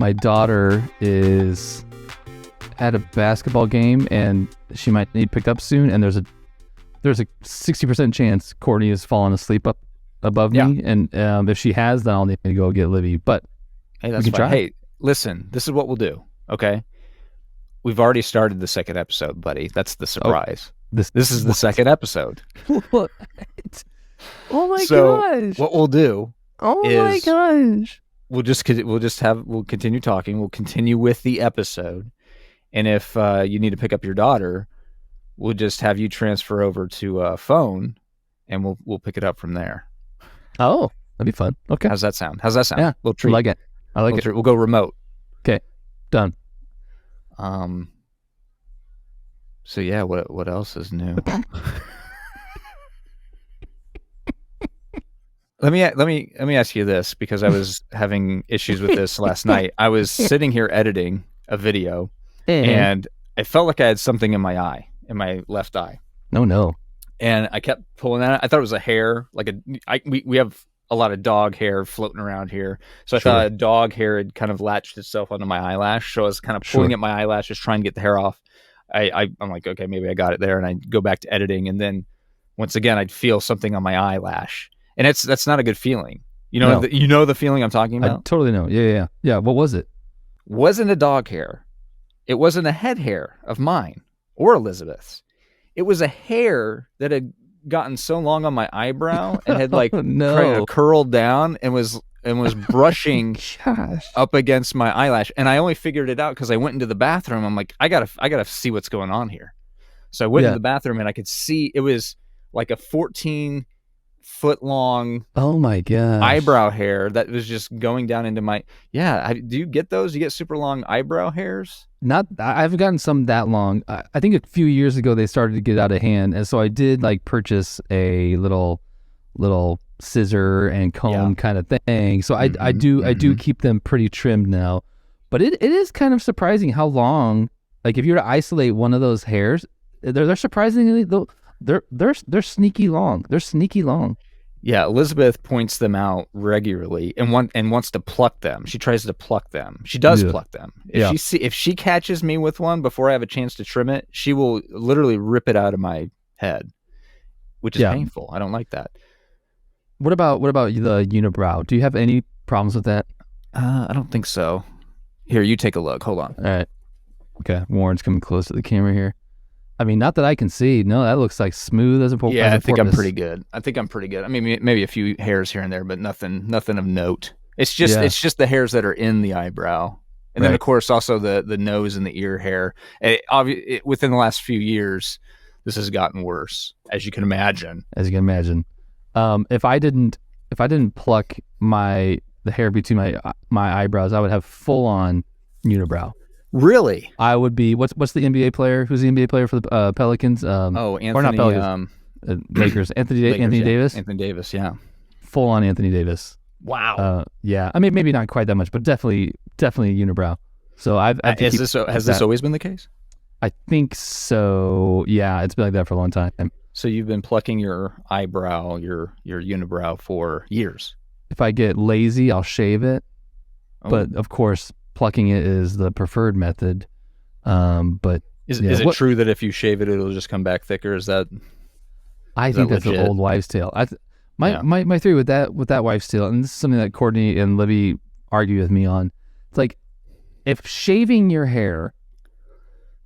my daughter is at a basketball game and she might need picked up soon, and there's a 60% chance Courtney has fallen asleep up above me, and if she has, then I'll need to go get Livy. But hey, that's fine. Hey, listen, this is what we'll do. Okay, we've already started the second episode, buddy. That's the surprise. This is the second episode. What? Oh my gosh! What we'll do? Oh my gosh! We'll continue talking. We'll continue with the episode. And if you need to pick up your daughter, we'll just have you transfer over to a phone, and we'll pick it up from there. Oh, that'd be fun. Okay. How's that sound? Yeah, little treat. I like it. Treat. We'll go remote. Okay, done. So yeah, what else is new? Let me ask you this, because I was having issues with this last night. I was sitting here editing a video. And I felt like I had something in my eye, in my left eye. No. And I kept pulling at it. I thought it was a hair, we have a lot of dog hair floating around here. So I thought a dog hair had kind of latched itself onto my eyelash. So I was kind of pulling at my eyelashes, trying to get the hair off. I'm like, okay, maybe I got it there. And I go back to editing. And then once again, I'd feel something on my eyelash. And that's not a good feeling. You know, the feeling I'm talking about? I totally know. Yeah. What was it? Wasn't a dog hair. It wasn't a head hair of mine or Elizabeth's. It was a hair that had gotten so long on my eyebrow and had kind of curled down and was brushing up against my eyelash. And I only figured it out because I went into the bathroom. I'm like, I gotta see what's going on here. So I went into the bathroom and I could see it was like a 14-foot long eyebrow hair that was just going down into my do you get those? You get super long eyebrow hairs? I haven't gotten some that long. I think a few years ago they started to get out of hand, and so I did purchase a little scissor and comb kind of thing. So I do keep them pretty trimmed now. But it is kind of surprising how long, if you were to isolate one of those hairs, they're surprisingly they're sneaky long. They're sneaky long. Yeah, Elizabeth points them out regularly and wants to pluck them. She tries to pluck them. She does pluck them. If she catches me with one before I have a chance to trim it, she will literally rip it out of my head, which is painful. I don't like that. What about the unibrow? Do you have any problems with that? I don't think so. Here, you take a look. Hold on. All right. Okay, Warren's coming close to the camera here. I mean, not that I can see. No, that looks like smooth as a porpoise. Yeah, I think I'm pretty good. I mean, maybe a few hairs here and there, but nothing of note. It's just the hairs that are in the eyebrow, and then of course also the nose and the ear hair. Within the last few years, this has gotten worse, as you can imagine. If I didn't pluck the hair between my eyebrows, I would have full on unibrow. Really? I would be. What's the NBA player? Who's the NBA player for the Pelicans? Anthony. Or not Pelicans. Lakers. Anthony Davis. Anthony Davis. Yeah. Full on Anthony Davis. Wow. Yeah. I mean, maybe not quite that much, but definitely unibrow. So has this always been the case? I think so. Yeah, it's been like that for a long time. So you've been plucking your eyebrow, your unibrow for years. If I get lazy, I'll shave it. But of course, plucking it is the preferred method. But is it true that if you shave it, it'll just come back thicker? I think that's an old wives' tale. My theory with that wives' tale, and this is something that Courtney and Libby argue with me on. It's like, if shaving your hair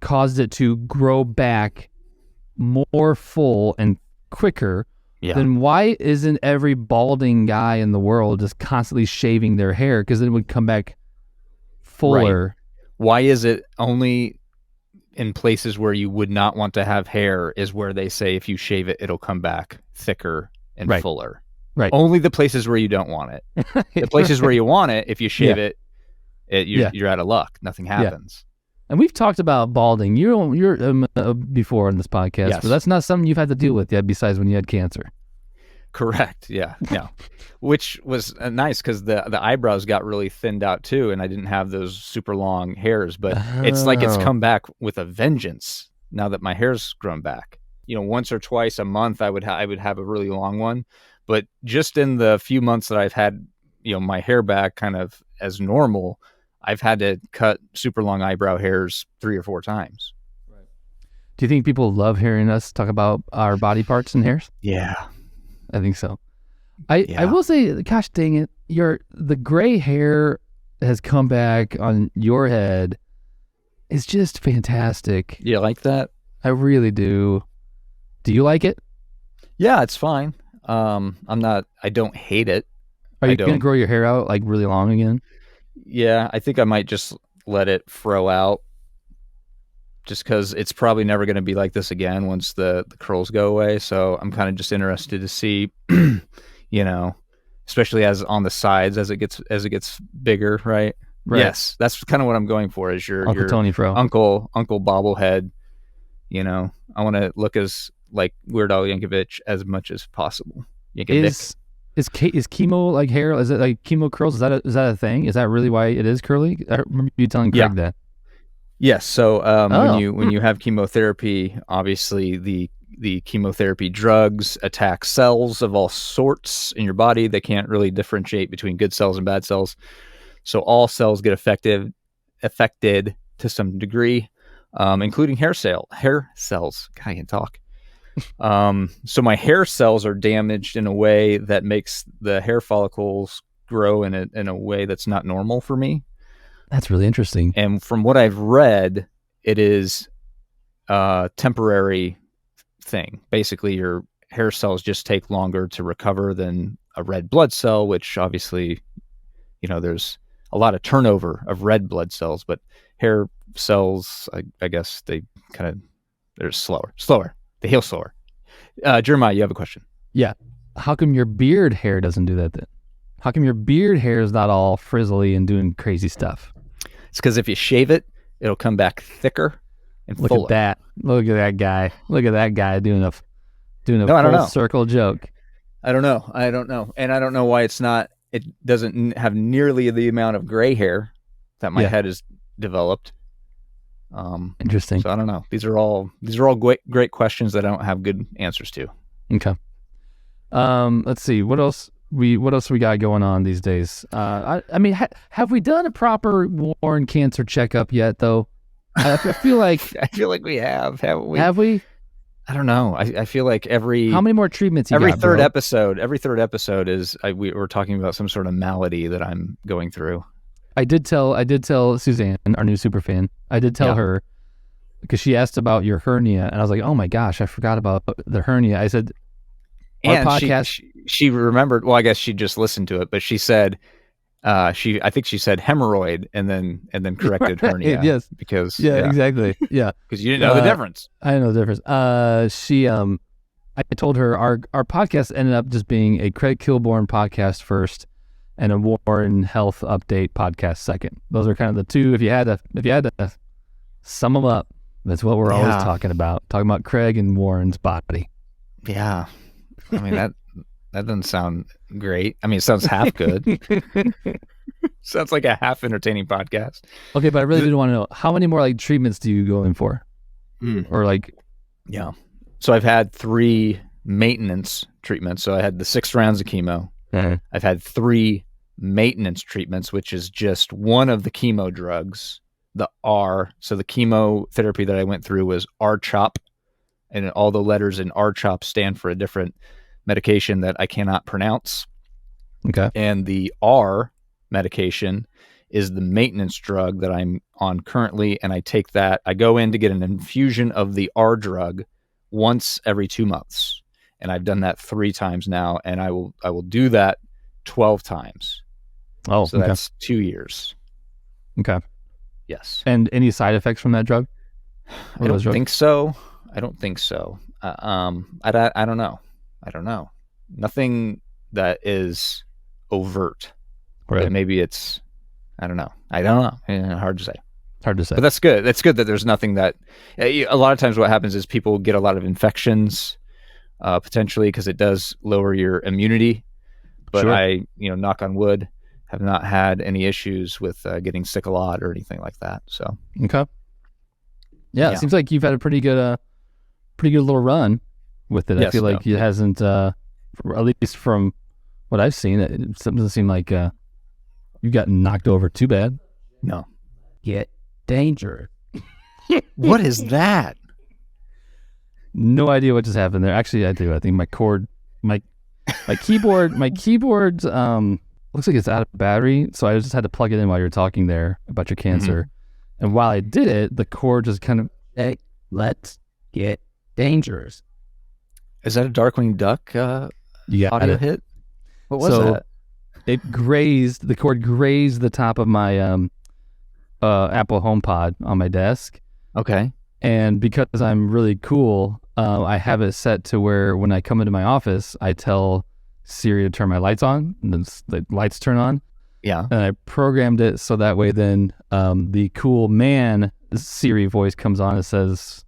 caused it to grow back more full and quicker, then why isn't every balding guy in the world just constantly shaving their hair? Because then it would come back fuller. Right. Why is it only in places where you would not want to have hair is where they say if you shave it, it'll come back thicker and fuller? Right. Only the places where you don't want it. The places where you want it, if you shave it, you're out of luck. Nothing happens. And we've talked about balding. You're before on this podcast, but that's not something you've had to deal with yet. Besides when you had cancer. Correct. Yeah. Which was nice because the eyebrows got really thinned out too, and I didn't have those super long hairs. But it's like it's come back with a vengeance now that my hair's grown back. Once or twice a month, I would have a really long one. But just in the few months that I've had, my hair back kind of as normal, I've had to cut super long eyebrow hairs 3 or 4 times. Right. Do you think people love hearing us talk about our body parts and hairs? Yeah. I think so. I will say, gosh dang it, the gray hair has come back on your head. It's just fantastic. You like that? I really do. Do you like it? Yeah, it's fine. I don't hate it. Are you going to grow your hair out like really long again? Yeah, I think I might just let it fro out just because it's probably never going to be like this again once the curls go away. So I'm kind of just interested to see, especially as on the sides as it gets bigger, right? Yes, that's kind of what I'm going for. Is your Tony Fro, Uncle Bobblehead? I want to look as like Weird Al Yankovic as much as possible. Is chemo like hair? Is it like chemo curls? Is that a thing? Is that really why it is curly? I remember you telling Craig that. Yes. So when you have chemotherapy, obviously the chemotherapy drugs attack cells of all sorts in your body. They can't really differentiate between good cells and bad cells. So all cells get affected to some degree, including hair cells. God, I can't talk. So my hair cells are damaged in a way that makes the hair follicles grow in a way that's not normal for me. That's really interesting. And from what I've read, it is a temporary thing. Basically, your hair cells just take longer to recover than a red blood cell, which obviously, there's a lot of turnover of red blood cells, but hair cells, I guess they're slower. They heal slower. Jeremiah, you have a question? Yeah. How come your beard hair doesn't do that then? How come your beard hair is not all frizzly and doing crazy stuff? It's because if you shave it, it'll come back thicker and fuller. Look at that guy. Look at that guy doing a full circle joke. I don't know. And I don't know why it doesn't have nearly the amount of gray hair that my head has developed. Interesting. So I don't know. These are all great questions that I don't have good answers to. Okay. Let's see. What else we got going on these days? Have we done a proper Warren cancer checkup yet though? I feel like we have. Haven't we? Have we? I don't know. I feel like how many more treatments every third episode is we're talking about some sort of malady that I'm going through. I did tell Suzanne, our new super fan. I did tell her because she asked about your hernia, and I was like, "Oh my gosh, I forgot about the hernia." I said, and podcast. She remembered. Well, I guess she just listened to it, but she said, I think she said hemorrhoid, and then corrected hernia. Yes, because exactly. Yeah, because you didn't know the difference. I didn't know the difference. I told her our podcast ended up just being a Craig Kilborn podcast first, and a Warren Health Update podcast second. Those are kind of the two. If you had to sum them up, that's what we're always talking about Craig and Warren's body. Yeah, I mean that doesn't sound great. I mean, it sounds half good. Sounds like a half entertaining podcast. Okay, but I really did want to know how many more like treatments do you go in for, or like? Yeah, so I've had 3 maintenance treatments. So I had the 6 rounds of chemo. Mm-hmm. I've had 3 maintenance treatments, which is just one of the chemo drugs, the R. So the chemotherapy that I went through was R-CHOP, and all the letters in R-CHOP stand for a different medication that I cannot pronounce. Okay. And the R medication is the maintenance drug that I'm on currently, and I take that. I go in to get an infusion of the R drug once every 2 months. And I've done that 3 times now, and I will do that 12 times. Oh, so that's 2 years. Okay. Yes. And any side effects from that drug? I don't think so. I don't know. I don't know. Nothing that is overt. Right. But maybe it's. I don't know. Hard to say. Hard to say. But that's good. That's good that there's nothing that. A lot of times, what happens is people get a lot of infections. Potentially because it does lower your immunity, but sure. I, knock on wood, have not had any issues with getting sick a lot or anything like that. So okay, yeah, it seems like you've had a pretty good little run with it. Yes, I feel like it hasn't, at least from what I've seen, it doesn't seem like you've gotten knocked over too bad. No. Get dangerous. What is that? No idea what just happened there. Actually, I do. I think my keyboard looks like it's out of battery, so I just had to plug it in while you were talking there about your cancer. Mm-hmm. And while I did it, the cord just kind of, hey, let's get dangerous. Is that a Darkwing Duck audio hit? What was that? The cord grazed the top of my Apple HomePod on my desk. Okay. And because I'm really cool, I have it set to where when I come into my office, I tell Siri to turn my lights on, and then the lights turn on. Yeah. And I programmed it so that way then the cool man Siri voice comes on and says,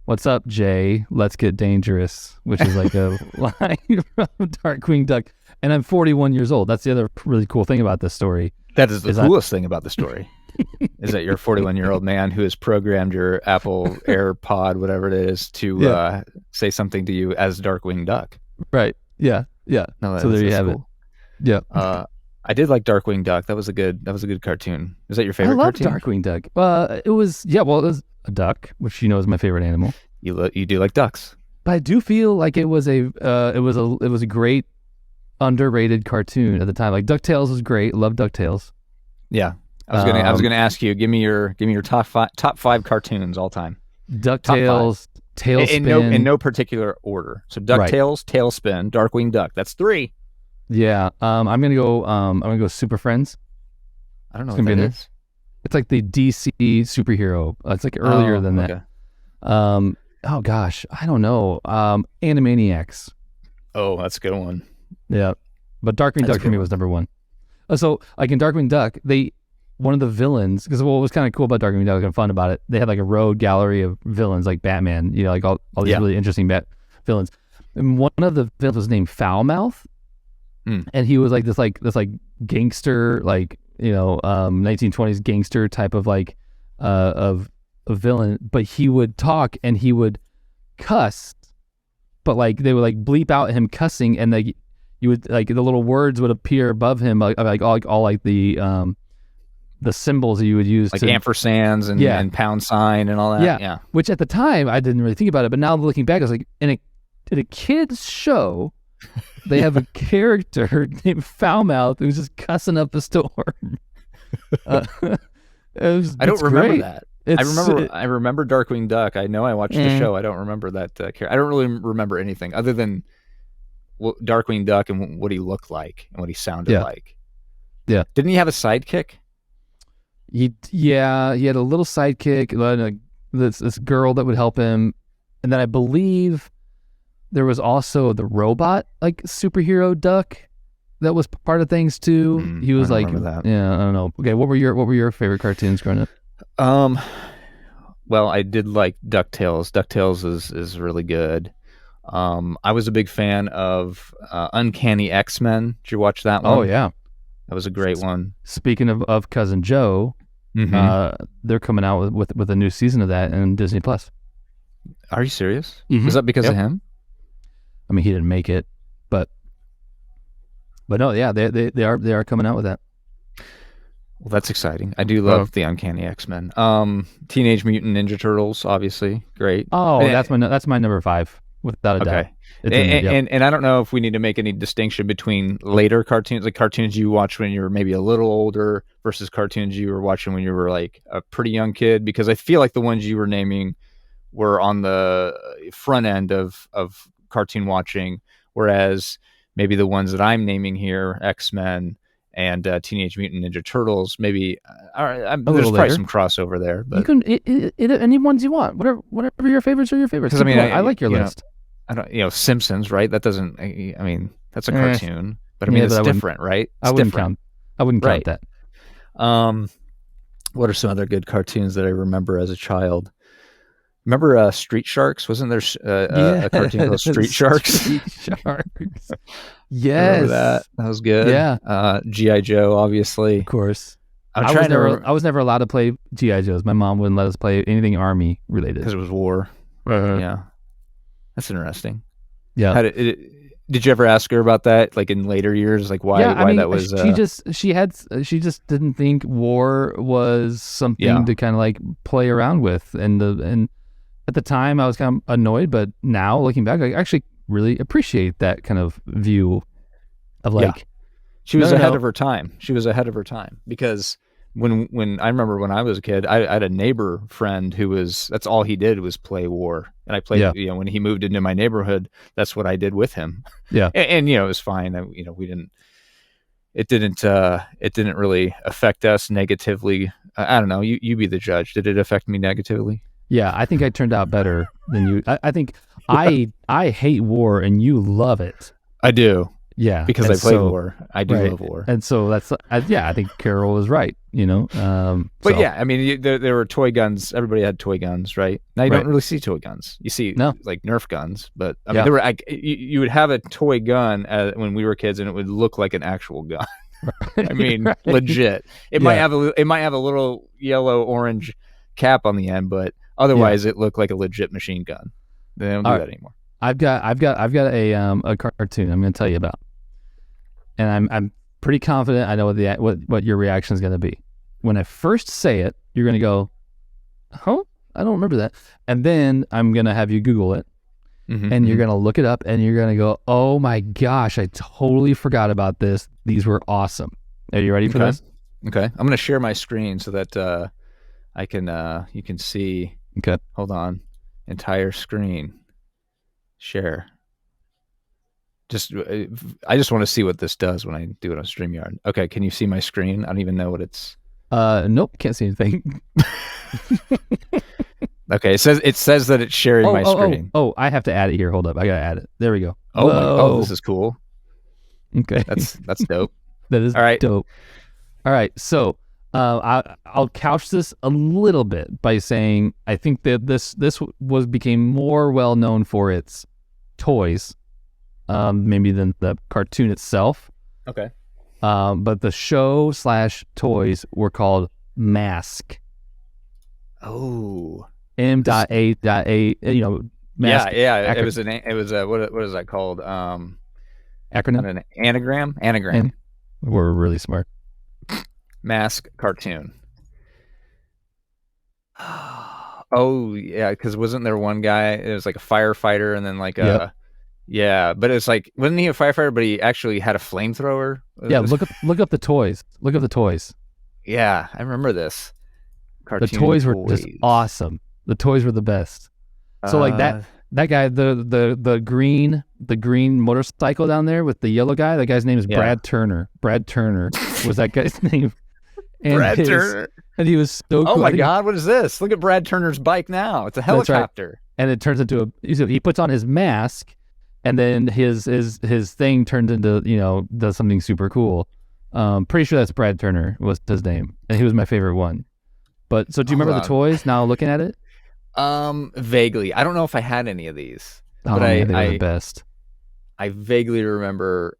"What's up, Jay? Let's get dangerous," which is like a line from Darkwing Duck. And I'm 41 years old. That's the other really cool thing about this story. That is the coolest thing about the story. Is that you're a 41-year-old man who has programmed your Apple AirPod, whatever it is, to say something to you as Darkwing Duck. Right. Yeah. Yeah. No, so there you have cool. it. Yeah. I did like Darkwing Duck. That was a good cartoon. Is that your favorite cartoon? I love Darkwing Duck. It was a duck, which you know is my favorite animal. You do like ducks. But I do feel like it was a great underrated cartoon at the time. Like DuckTales was great. Love DuckTales. Yeah. I was gonna ask you, give me your top five cartoons all time. DuckTales, Tailspin, in no particular order. So DuckTales, Tailspin, Darkwing Duck. That's 3. Yeah. I'm gonna go Super Friends. I don't know what that is. It's like the DC superhero. It's like earlier than that. Oh gosh, I don't know. Animaniacs. Oh, that's a good one. Yeah, but Darkwing Duck for me was number 1. So like in Darkwing Duck, one of the villains, because what was kind of cool about Darkwing Duck, kind of fun about it, they had like a road gallery of villains like Batman, like all these really interesting villains. And one of the villains was named Foulmouth, and he was like this gangster, 1920s gangster type of of a villain, but he would talk and he would cuss, but like they would like bleep out him cussing, and like you would like the little words would appear above him, all the symbols that you would use, like ampersands and pound sign and all that. Yeah. Which at the time I didn't really think about it, but now looking back, I was like, in a kid's show, they have a character named Foulmouth who's just cussing up a storm. I don't remember that. I remember Darkwing Duck. I know I watched the show. I don't remember that character. I don't really remember anything other than Darkwing Duck and what he looked like and what he sounded like. Yeah. Didn't he have a sidekick? He had a little sidekick, this girl that would help him, and then I believe there was also the robot superhero duck that was part of things too. He was I don't know. Okay, what were your favorite cartoons growing up? Well, I did like DuckTales. DuckTales is really good. I was a big fan of Uncanny X-Men. Did you watch that one? Oh yeah. That was a great one. Speaking of Cousin Joe, they're coming out with a new season of that in Disney Plus. Are you serious? Mm-hmm. Is that because of him? I mean, he didn't make it, but no, yeah, they are coming out with that. Well, that's exciting. I do love the Uncanny X-Men. Teenage Mutant Ninja Turtles, obviously, great. Oh, that's my number 5, without a doubt. And I don't know if we need to make any distinction between later cartoons, like cartoons you watched when you were maybe a little older versus cartoons you were watching when you were like a pretty young kid, because I feel like the ones you were naming were on the front end of cartoon watching, whereas maybe the ones that I'm naming here, X-Men and Teenage Mutant Ninja Turtles, maybe there's probably some crossover there. But you can any ones you want, whatever your favorites are your favorites. Because I mean, I like your list. I don't, Simpsons, right? That doesn't. I mean, that's a cartoon, but I mean, it's different, right? I wouldn't count that. What are some other good cartoons that I remember as a child? Remember Street Sharks? Wasn't there a cartoon called Street Sharks? Street Sharks. Yes. Remember that? That was good. Yeah. G.I. Joe, obviously. Of course. I was never allowed to play G.I. Joes. My mom wouldn't let us play anything Army related. Because it was war. Yeah. That's interesting. Yeah. Did you ever ask her about that, like in later years, like why that was? She just didn't think war was something to kind of like play around with, and at the time I was kind of annoyed, but now looking back, I actually really appreciate that kind of view of like. She was ahead of her time. She was ahead of her time because when I remember when I was a kid, I had a neighbor friend who that's all he did was play war. And I played, when he moved into my neighborhood, that's what I did with him. Yeah. And it was fine. It didn't really affect us negatively. I don't know. You be the judge. Did it affect me negatively? Yeah. I think I turned out better than you. I think I hate war and you love it. I do. Yeah, because I played war. I do love war, and so that's I think Carol was right. But yeah, I mean, there were toy guns. Everybody had toy guns, right? Now you don't really see toy guns. You see like Nerf guns, but I mean, there were you would have a toy gun when we were kids, and it would look like an actual gun. I mean, legit. It might have a little yellow orange cap on the end, but otherwise, it looked like a legit machine gun. They don't do that anymore. I've got a cartoon I'm going to tell you about, and I'm pretty confident I know what your reaction is going to be. When I first say it, you're going to go, "Huh? I don't remember that," and then I'm going to have you Google it, and you're going to look it up, and you're going to go, "Oh my gosh, I totally forgot about this. These were awesome." Are you ready for this? Okay, I'm going to share my screen so that I can you can see. Okay, hold on, entire screen. Share. I just want to see what this does when I do it on StreamYard. Okay, can you see my screen? I don't even know what it's. Nope, can't see anything. Okay, it says that it's sharing my screen. Oh, I have to add it here. Hold up, I gotta add it. There we go. Oh, this is cool. Okay, that's dope. That is dope. All right, so I'll couch this a little bit by saying I think that this became more well known for its toys, maybe than the cartoon itself. Okay. But the show / toys were called Mask. Oh. M.A.A. Mask. Yeah. It was what is that called? Acronym. An anagram. Anagram. We're really smart. Mask cartoon. Oh yeah, because wasn't there one guy? It was like a firefighter, and then like but it's like, wasn't he a firefighter? But he actually had a flamethrower. Yeah, look up the toys. Look up the toys. Yeah, I remember this. Cartoon the toys were just awesome. The toys were the best. So like that guy, the green motorcycle down there with the yellow guy. That guy's name is Brad Turner. Brad Turner was that guy's name. And Brad Turner. And he was so cool. Oh my God, what is this? Look at Brad Turner's bike now. It's a helicopter. Right. And it turns into he puts on his mask, and then his thing turns into, does something super cool. Pretty sure that's Brad Turner was his name. And he was my favorite one. But so do you remember the toys now looking at it? Vaguely. I don't know if I had any of these. Oh, man, they were the best. I vaguely remember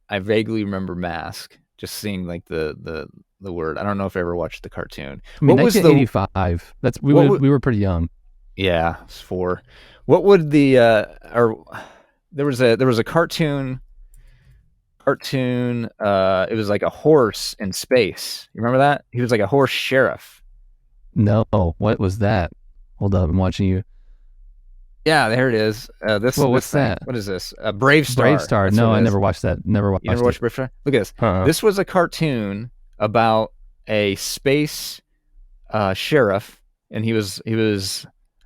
Mask. Just seeing like the word. I don't know if I ever watched the cartoon. I mean, 1985. We were pretty young. Yeah, it's 4. What would there was a cartoon. It was like a horse in space. You remember that? He was like a horse sheriff. No, what was that? Hold up, I'm watching you. Yeah, there it is. What's that? What is this? Brave Star. Brave Star. No, I never watched that. Never watched. You never watched Brave Star? Look at this. This was a cartoon about a space sheriff, and he was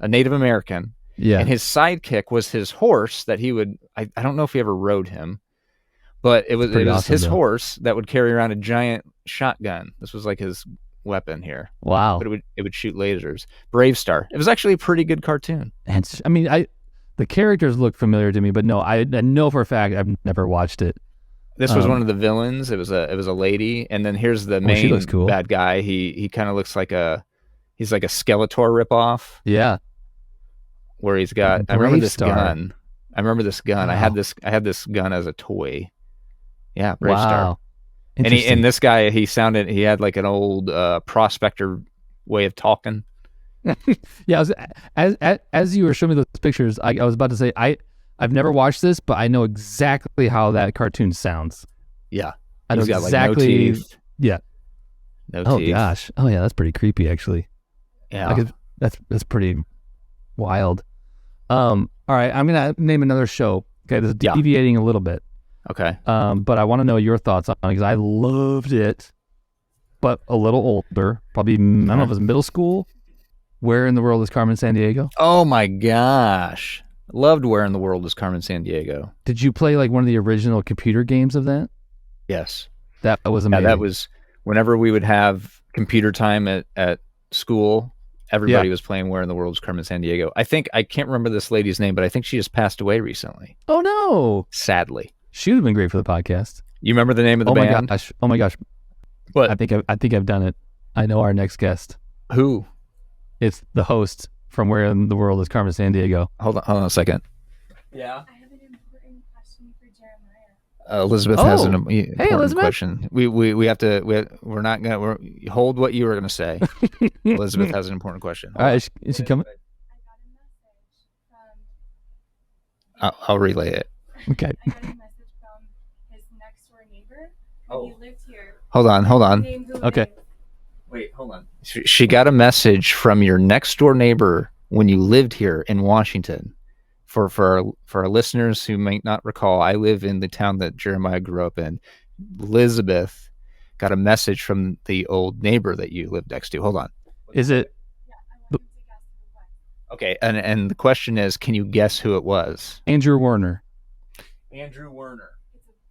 a Native American. Yeah. And his sidekick was his horse that he would. I don't know if he ever rode him, but it was awesome, his horse that would carry around a giant shotgun. This was like his weapon here. Wow. But it would shoot lasers. Brave Star. It was actually a pretty good cartoon. And the characters look familiar to me, but no, I know for a fact I've never watched it. This was one of the villains. It was a lady, and then here's the main she looks cool. Bad guy. He kind of looks like he's like a Skeletor ripoff. Yeah. Where he's got I remember this Star. gun. Wow. I had this gun as a toy. Yeah, Brave Star. And this guy, he had like an old prospector way of talking. Yeah, as you were showing me those pictures, I was about to say I I've never watched this, but I know exactly how that cartoon sounds. Yeah. I know got, exactly. Like, no teeth. Yeah. No oh teeth. Gosh. Oh yeah, that's pretty creepy actually. Yeah. That's pretty wild. All right, I'm gonna name another show. Okay, this is deviating a little bit. Okay. But I want to know your thoughts on it because I loved it, but a little older, probably I don't know if it was middle school. Where in the World is Carmen San Diego? Oh my gosh, loved Where in the World is Carmen San Diego. Did you play like one of the original computer games of that? Yes. That was amazing. Yeah, that was whenever we would have computer time at school. Everybody was playing Where in the World is Carmen San Diego. I can't remember this lady's name, but I think she just passed away recently. Oh no! Sadly, she would have been great for the podcast. You remember the name of the band? Oh my gosh! What? I think I've done it. I know our next guest. Who? It's the host from Where in the World is Carmen San Diego. Hold on a second. Yeah. I have an important question for Jeremiah. Elizabeth has an important Elizabeth? question. We have to. We're not gonna hold what you were gonna say. Elizabeth has an important question. All right, is she coming? I got a message from. I'll relay it. Okay. I got a message from his next door neighbor. He lived here. Hold on. Okay. Wait, hold on. She got a message from your next door neighbor when you lived here in Washington. For our listeners who might not recall, I live in the town that Jeremiah grew up in. Elizabeth got a message from the old neighbor that you lived next to. Hold on. Is it? Yeah, I wanted to guess who it was. Okay, and the question is, can you guess who it was? Andrew Warner. Andrew Warner.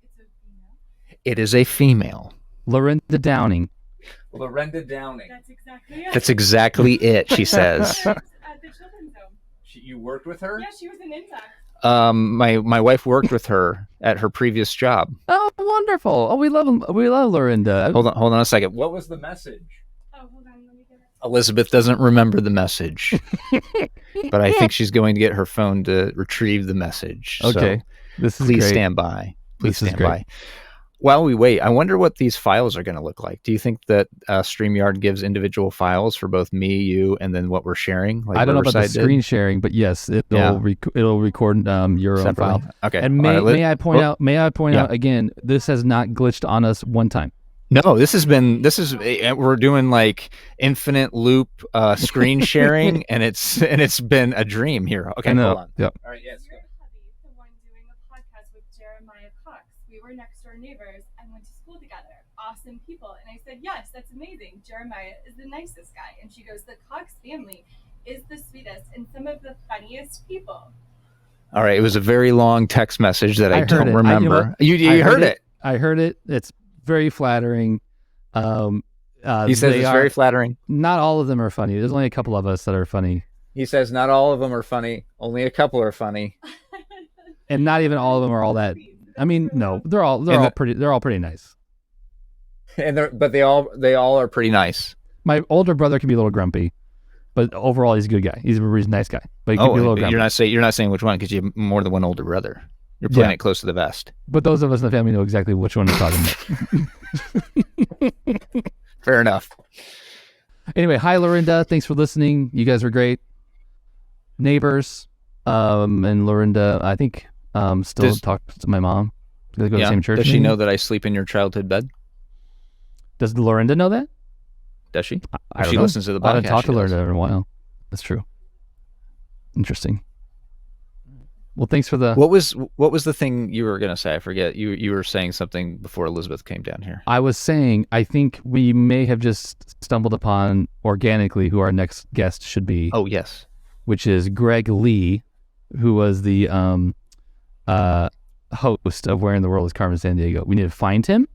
It's a female. It is a female. Lorinda Downing. Lorinda Downing. That's exactly it. That's exactly it, she says. At the children's home. You worked with her? Yeah, she was an intern. My wife worked with her at her previous job. Oh, wonderful! Oh, we love Lorinda. Hold on a second. What was the message? Oh, hold on, let me get it. Elizabeth doesn't remember the message, but I think she's going to get her phone to retrieve the message. Okay, so this is please great. stand by. Please This is stand great. by. While we wait, I wonder what these files are going to look like. Do you think that StreamYard gives individual files for both me, you, and then what we're sharing? Like I don't know about the Riverside screen sharing, but yes, it'll record your own file. Okay. And may I point out again, this has not glitched on us one time. No, we're doing like infinite loop screen sharing, and it's been a dream here. Okay, hold on. Yep. All right, yes. Your hubby, the one doing a podcast with Jeremiah Cox. We were next door neighbors and went to school together. Awesome people. And I said, yes, that's amazing. Jeremiah is the nicest guy. And she goes, the Cox family is the sweetest and some of the funniest people. All right, it was a very long text message that I don't remember. You heard it. I heard it. It's very flattering. He says it's very flattering. Not all of them are funny. There's only a couple of us that are funny. He says not all of them are funny. Only a couple are funny. And not even all of them are all that. I mean, no, they're all pretty nice. And they all are pretty nice. My older brother can be a little grumpy, but overall he's a good guy. He's a nice guy, but he can be a little grumpy. You're not saying which one because you have more than one older brother. You're playing it close to the vest. But those of us in the family know exactly which one we're talking about. Fair enough. Anyway, hi Lorinda. Thanks for listening. You guys are great. Neighbors. And Lorinda, I think, still talks to my mom. They go to the same church. Does she know that I sleep in your childhood bed? Does Lorinda know that? Does she? I don't she know. Listens to the podcast. I haven't talked to Lorinda in a while. That's true. Interesting. Well, thanks for the. What was the thing you were gonna say? I forget. You were saying something before Elizabeth came down here. I was saying I think we may have just stumbled upon organically who our next guest should be. Oh yes. Which is Greg Lee, who was the host of Where in the World is Carmen San Diego. We need to find him.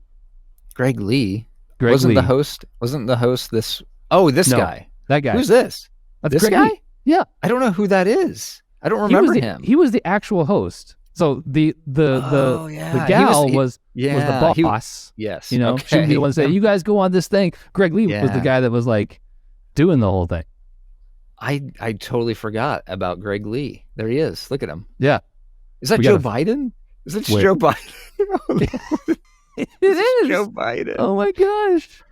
Greg Lee wasn't the host. Wasn't the host this? Oh, this guy. That guy. Who's this? That's this Greg guy. Lee. Yeah, I don't know who that is. I don't remember him. He was the actual host. So the gal was the boss. Yes. You know, she would be the one to say, "You guys go on this thing." Greg Lee was the guy that was like doing the whole thing. I totally forgot about Greg Lee. There he is. Look at him. Yeah. Is that Joe Biden? Is it Joe Biden? It is Joe Biden. Oh my gosh.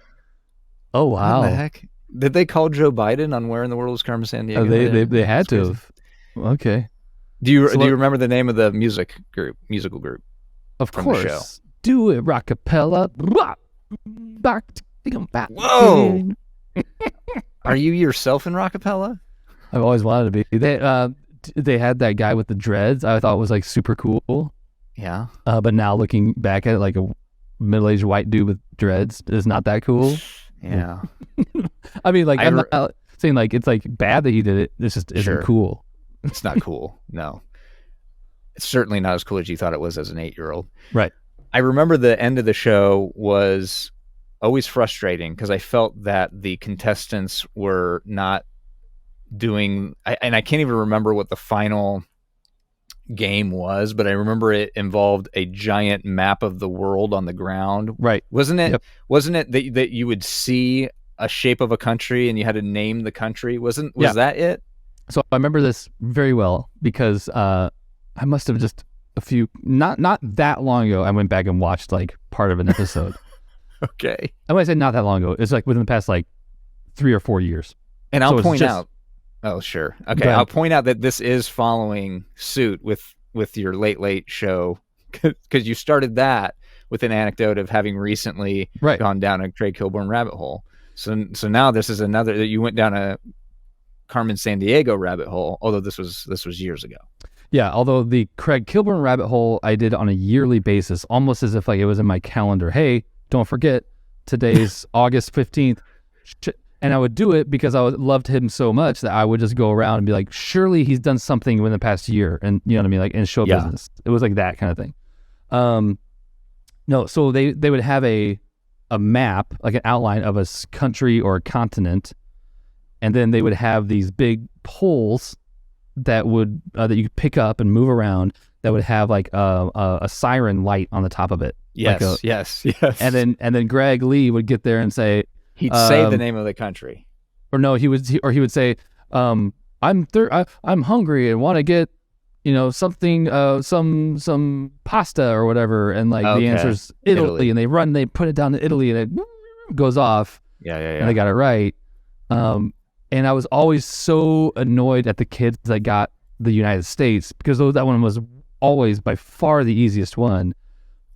Oh wow. What the heck? Did they call Joe Biden on Where in the World is Carmen San Diego? They had to have. Okay. Do you remember the name of the musical group? Of course. Do it, rockapella. Whoa! Are you yourself in rockapella? I've always wanted to be. They had that guy with the dreads. I thought was like super cool. Yeah. But now looking back at it, like a middle-aged white dude with dreads is not that cool. Yeah. I mean, like I'm not saying like it's like bad that he did it. This just isn't cool. It's not cool. No. It's certainly not as cool as you thought it was as an 8-year-old. Right. I remember the end of the show was always frustrating because I felt that the contestants were not doing, and I can't even remember what the final game was, but I remember it involved a giant map of the world on the ground. Right. Wasn't it? Yep. Wasn't it that you would see a shape of a country and you had to name the country? Was that it? So I remember this very well because I must have just not that long ago, I went back and watched like part of an episode. Okay. And when I say not that long ago, it's like within the past like 3 or 4 years. And I'll point out. Oh, sure. Okay. I'll point out that this is following suit with your late show because you started that with an anecdote of having recently gone down a Craig Kilborn rabbit hole. So now this is another that you went down a Carmen San Diego rabbit hole, although this was years ago. Yeah, although the Craig Kilborn rabbit hole I did on a yearly basis, almost as if like it was in my calendar. Hey, don't forget, today's August 15th. And I would do it because I loved him so much that I would just go around and be like, surely he's done something within the past year. And you know what I mean? Like in show business. It was like that kind of thing. No, so they would have a map, like an outline of a country or a continent. And then they would have these big poles that would that you could pick up and move around that would have like a siren light on the top of it. Yes, like yes. And then Greg Lee would get there and say, he'd say the name of the country, or no, he would say, I'm hungry and want to get, something, some pasta or whatever, and like the answer is Italy, and they put it down to Italy, and it goes off. Yeah. And they got it right. And I was always so annoyed at the kids that got the United States because that one was always by far the easiest one.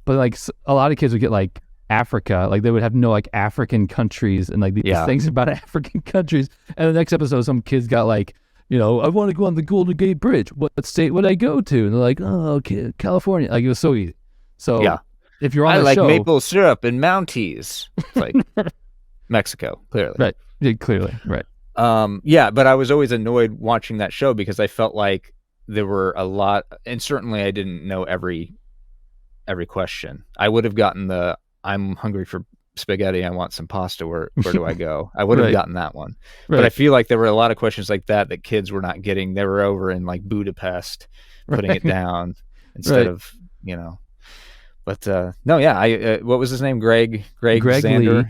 But like a lot of kids would get like Africa, like they would have no like African countries and like these things about African countries. And the next episode, some kids got like, I want to go on the Golden Gate Bridge. What state would I go to? And they're like, oh, okay, California. Like it was so easy. So if you're on the show, maple syrup and Mounties. It's like Mexico, clearly. Right. Yeah, clearly. Right. But I was always annoyed watching that show because I felt like there were a lot, and certainly I didn't know every question. I would have gotten the I'm hungry for spaghetti, I want some pasta, where do I go? I would have gotten that one. Right. But I feel like there were a lot of questions like that kids were not getting. They were over in like Budapest putting it down instead of, But what was his name? Greg Zander?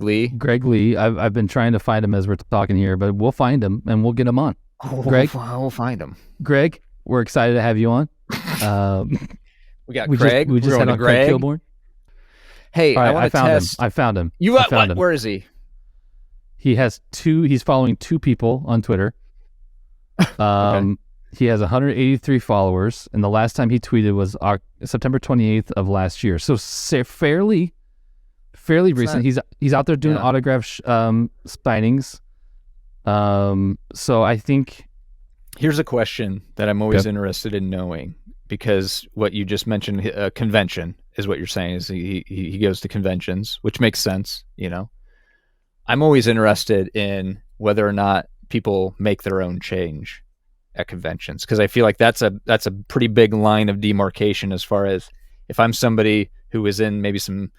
Lee. Greg Lee. I've been trying to find him as we're talking here, but we'll find him and we'll get him on. Greg, we'll find him. Greg, we're excited to have you on. We got Greg. We just had on Craig Kilborn. Hey, right, I found him. Found him. Where is he? He's following 2 people on Twitter. Okay. He has 183 followers, and the last time he tweeted was September 28th of last year. So fairly recent. He's out there doing autograph signings. So I think here's a question that I'm always interested in knowing, because what you just mentioned, convention is what you're saying, is he goes to conventions, which makes sense. I'm always interested in whether or not people make their own change at conventions, because I feel like that's a pretty big line of demarcation as far as if I'm somebody who was in maybe some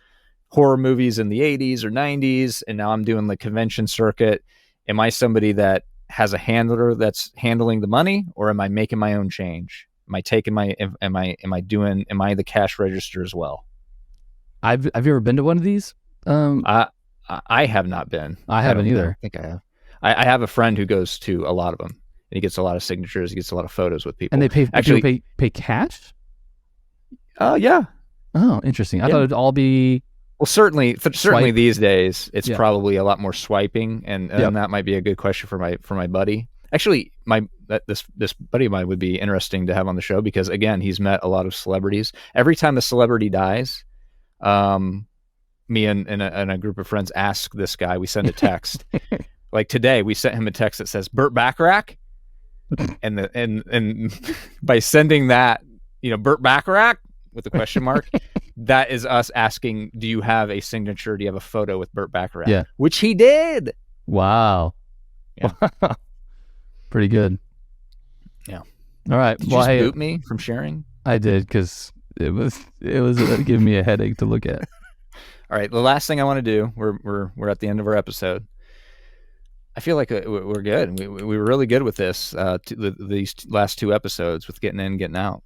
horror movies in the 80s or 90s and now I'm doing the convention circuit. Am I somebody that has a handler that's handling the money, or am I making my own change? Am I taking am I the cash register as well? Have you ever been to one of these? I have not been. I haven't either. I think I have. I have a friend who goes to a lot of them, and he gets a lot of signatures. He gets a lot of photos with people. And they pay cash? Yeah. Oh, interesting. I thought it'd all be. Well, certainly these days, it's probably a lot more swiping, and that might be a good question for my buddy. Actually, this buddy of mine would be interesting to have on the show because, again, he's met a lot of celebrities. Every time a celebrity dies, me and a group of friends ask this guy. We send a text. Like today, we sent him a text that says Burt Bacharach, and by sending that, Burt Bacharach with a question mark, that is us asking, do you have a signature? Do you have a photo with Burt Bacharach? Yeah, which he did. Wow. Yeah. Pretty good. Yeah. All right. Did you just boot me from sharing? I did because it was giving me a headache to look at. All right. The last thing I want to do. We're at the end of our episode. I feel like we're good. We were really good with this. These last 2 episodes with getting in, getting out.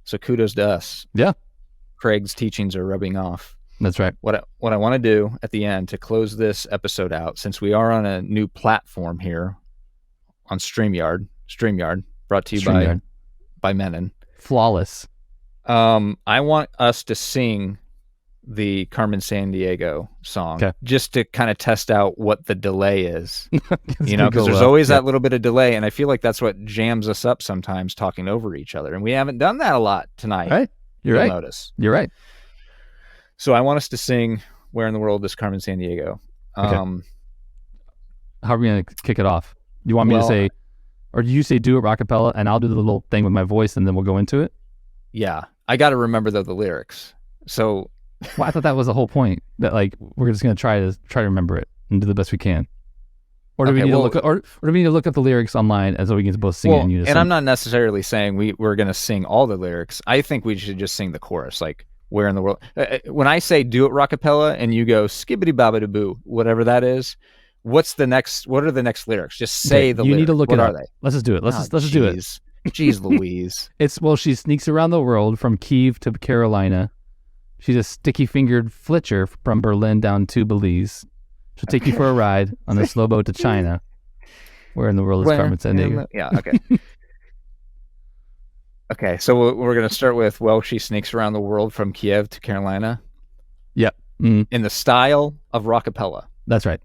So kudos to us. Yeah. Craig's teachings are rubbing off. That's right. What I want to do at the end to close this episode out, since we are on a new platform here on StreamYard, brought to you by Menon. Flawless. I want us to sing the Carmen San Diego song, just to kind of test out what the delay is. Because there's always that little bit of delay, and I feel like that's what jams us up sometimes, talking over each other, and we haven't done that a lot tonight. Right? You'll right. Notice. You're right. So I want us to sing "Where in the World is Carmen San Diego?" Okay. How are we going to kick it off? Do you want me to say, or do you say do it rockapella, and I'll do the little thing with my voice, and then we'll go into it? Yeah, I got to remember the lyrics. So. Well, I thought that was the whole point. That we're just going to try to remember it and do the best we can. Or do we need to look up, or do we need to look up the lyrics online and so we can both sing it in unison? And I'm not necessarily saying we're going to sing all the lyrics. I think we should just sing the chorus, like "Where in the World." When I say "do it rockapella" and you go "skibbity bobbity boo," whatever that is, what are the next lyrics? Just say the lyrics. You need to look what it are up. They? Let's just do it. Let's just do it. Jeez Louise. It's she sneaks around the world from Kiev to Carolina. She's a sticky-fingered Filcher from Berlin down to Belize. She'll take you for a ride on the slow boat to China. Where in the world is Carmen San Diego? Yeah, okay. Okay, so we're going to start with, she sneaks around the world from Kiev to Carolina. Yep. Mm-hmm. In the style of rockapella. That's right.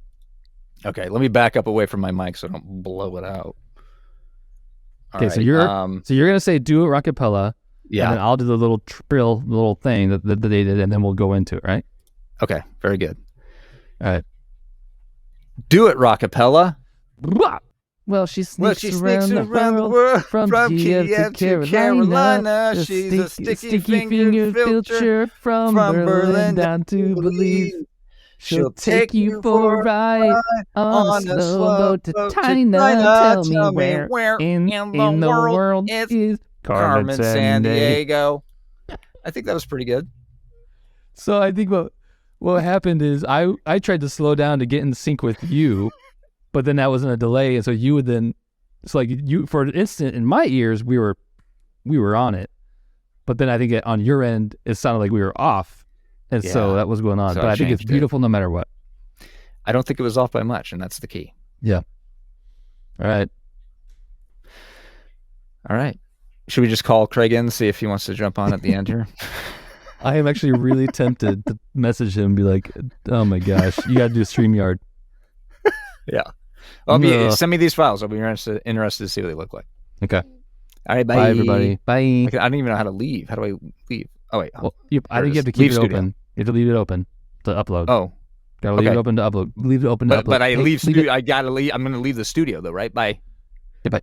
Okay, let me back up away from my mic so I don't blow it out. Okay, so you're going to say do it rockapella. Yeah. And then I'll do the little trill, little thing that they did, and then we'll go into it, right? Okay, very good. All right. Do it, rockapella. Well, she sneaks around the world from Kiev to Carolina. She's a sticky-fingered Filcher from Berlin down to Belize. She'll take you for a ride on a slow boat to China. Tell me where in the world is Carmen San Diego. I think that was pretty good. So I think what happened is I tried to slow down to get in sync with you, but then that was in a delay, and so you would then you for an instant in my ears we were on it, but then I think on your end it sounded like we were off, and so that was going on. But I think it's beautiful no matter what. I don't think it was off by much, and that's the key. Yeah. All right. Should we just call Craig in to see if he wants to jump on at the end here? I am actually really tempted to message him and be like, oh my gosh, you got to do StreamYard. Yeah. Send me these files. I'll be interested to see what they look like. Okay. All right, bye. Bye, everybody. Bye. I don't even know how to leave. How do I leave? Oh, wait. I think you have to keep it open. You have to leave it open to upload. Oh. Gotta leave it open to upload. Leave it open to upload. But I leave studio. I gotta leave. I'm going to leave the studio, though, right? Bye. Okay, bye.